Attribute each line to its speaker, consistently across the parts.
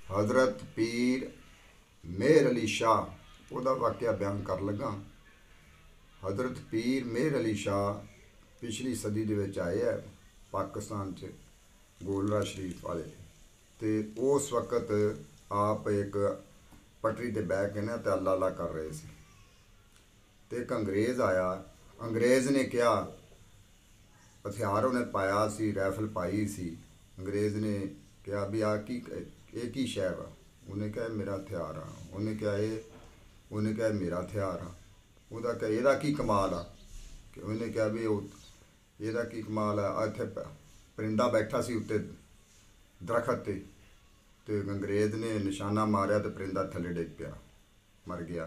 Speaker 1: हज़रत पीर मेहर अली शाह उहदा वाक़या बयान कर लगा। हज़रत पीर मेहर अली शाह पिछली सदी दे विच आए है पाकिस्तान च गोलरा शरीफ वाले, तो उस वक्त आप एक पटरी ते बह के ना तो अल्लाह अल्लाह कर रहे थे। तो एक अंग्रेज़ आया, अंग्रेज़ ने कहा, हथियार उन्हें पाया सी, राइफल पाई सी। अंग्रेज़ ने कहा भी आ की एक ही शह वा। उन्हें कहा मेरा हथियार आ। उन्हें कहा मेरा हथियार आ। उहदा कहा एहदा की कमाल आ। उन्हें कहा भी एहदा की कमाल आ। इत्थे परिंदा बैठा सी उत्ते दरखत ते, तो अंग्रेज़ ने निशाना मारिया तो परिंदा थले डिग पिया, मर गया।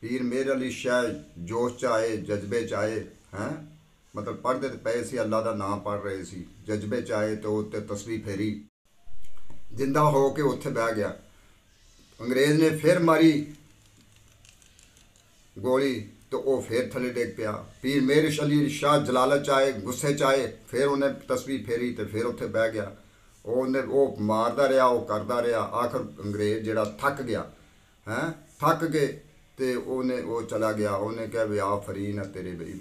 Speaker 1: पीर मेहर अली शाह जोश च आए, जज्बे च आए, हैं मतलब पढ़ते तो पे सी, अल्लाह का नाम पढ़ रहे सी, जज्बे च आए तो उत्ते तस्वीर फेरी, जिंदा हो के उत्थे बह गया। अंग्रेज़ ने फिर मारी गोली तो वह फिर थले डिग पिया। पीर मेहर अली शाह जलालत च आए, गुस्से च आए, फिर उन्हें तस्वीर फेरी तो फिर उत्थे बह गया। वो मारदा रहा, वो करदा रहा। आखिर अंग्रेज़ जिहड़ा थक गया, हैं थक के तो उन्हें वो चला गया। उन्हें कहा भी आफरीन है तेरे बई,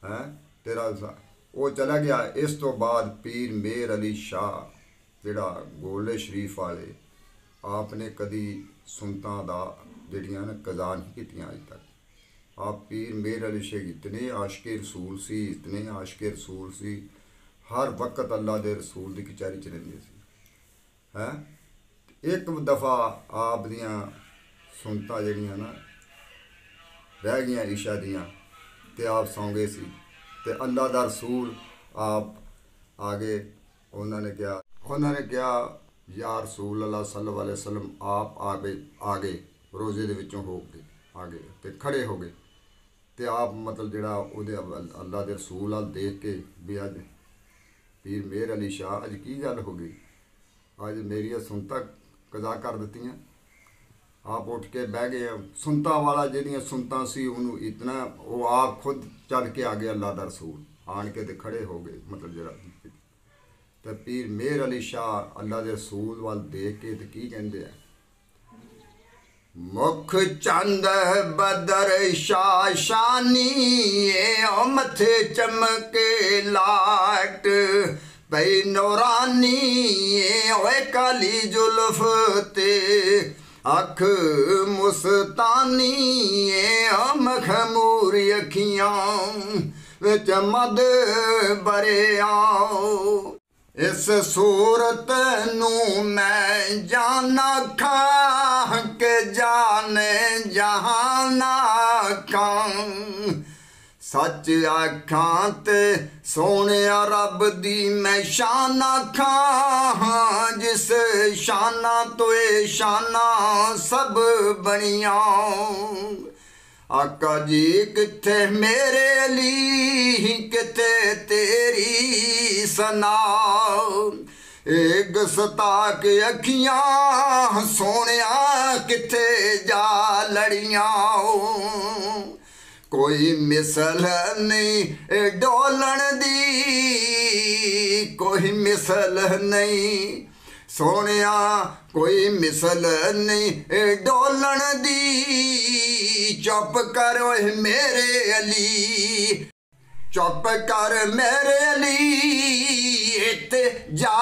Speaker 1: हैं तेरा वो चला गया। इस तो बाद पीर मेहर अली शाह जिहड़ा गोले शरीफ वाले, आपने कदी सुनतां दा जिहड़ियां न कज़ा नहीं कीतियां अज तक। आप पीर मेहर अली शाह इतने आशिक़े रसूल सी, इतने आशिक़े रसूल सी, हर वक्त अल्लाह दे रसूल की कचहरी च रहिंदे सी। हैं एक दफ़ा आप दियां सुनतां जिहड़ियां ना रह गई इशा दियां, ते आप सौ गए सी, ते अल्लाह दा रसूल आप आ गए। उन्होंने कहा या रसूल अल्लाह सल्लल्लाहु अलैहि वसल्लम आप आ गए रोज़े दे विचों हो के आ गए ते खड़े हो गए। तो आप मतलब जिहड़ा उहदे अल्लाह दे रसूल अल देख के भी अज पीर मेहर अली शाह अज की गल हो गई, अज मेरिया सुनता कज़ा कर दित्तियां। आप उठ के बह गए। सुनता वाला जिहड़ियां सुनता सी उन्होंने इतना वो आप खुद चल के आ गए, अल्लाह दा रसूल आन के ते खड़े हो गए। मतलब जरा तो पीर मेहर अली शाह अल्लाह दे रसूल वाल देख के तो की कहंदे आ, मुख चंद बदर शाशानी मथे चमके लाट पई नौरानी ओए काली जुल्फ ते अख मुस्तानी मखमूर अखियां विच मद बरे आओ। इस सूरत नू मैं जाना खां के जाने जहाना खां, सच आखां ते सोने रब दी मैं शाना खां, जिस शाना तो ए शाना सब बनिया। आका जी किथे मेरे अली किथे तेरी सना, एक सताक अखियां सोनिया किथे जा लड़ियां। कोई मिसल नहीं डोलन दी, कोई मिसल नहीं सोनिया, कोई मिसल नहीं डोलन दी। चुप कर मेरे अली, चुप कर मेरे अली, इत्थे जा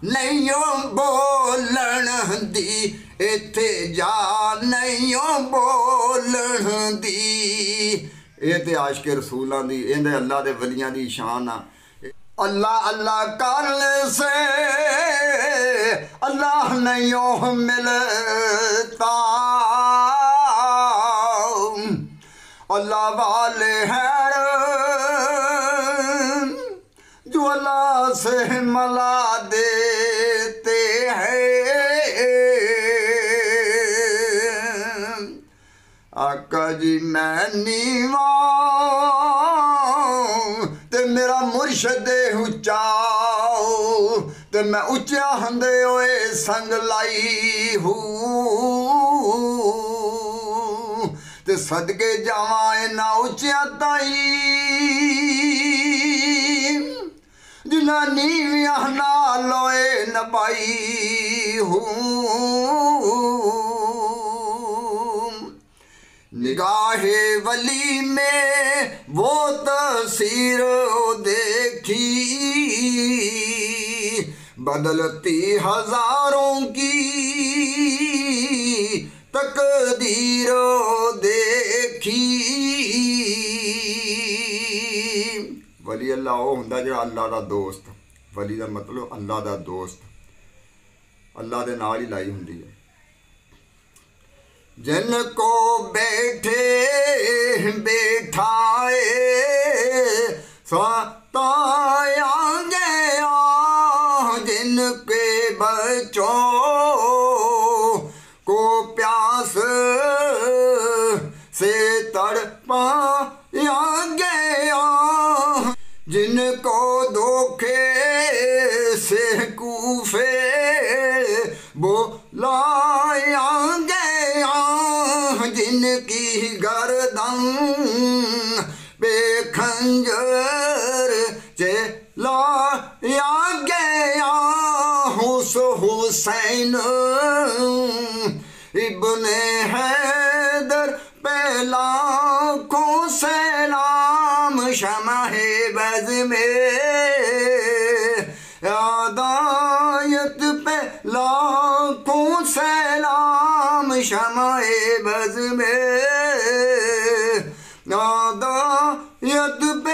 Speaker 1: नहीं बोलन दी, इत्थे जा नहीं बोलन दी। ये ते आशिक़े रसूलां दी, इहदे अल्लाह दे वलियां दी शान आ। अल्लाह अल्लाह करने से अल्लाह नहीं मिलता, अल्लाह वाले हैं जो अल्लाह से मला देते हैं। आका जी मैं नीवा ते मेरा मुर्शद उच्चा, ते मैं उच्चा हंदे होए संग लाई हूँ, ते सदके जावां इन्ना उच्चिया ताई जिन्ना ना नीविया ना लोए नबाई हूँ निगाहे वली में वो तस्वीर देखी बदलती हजारों की तकदीर देखी। वली अल्लाह वो हुंदा जिहड़ा अल्लाह दा दोस्त, वली दा मतलब अल्लाह दा दोस्त, अल्लाह दे नाल ही लाई हुंदी है। जिनको बैठे बैठाए सताया गया, जिनके बच्चों को प्यास से तड़पाया गया, जिनको धोखे से कूफे बुलाया गया, जिनकी गर्दन पे खंजर चलाया गया, उस हुसैन इब्ने हैदर पे लाखों सलाम, शमाहे बज़ में हिदायत पे लाखों सलाम, शमाहे बज़ में हिदायत पे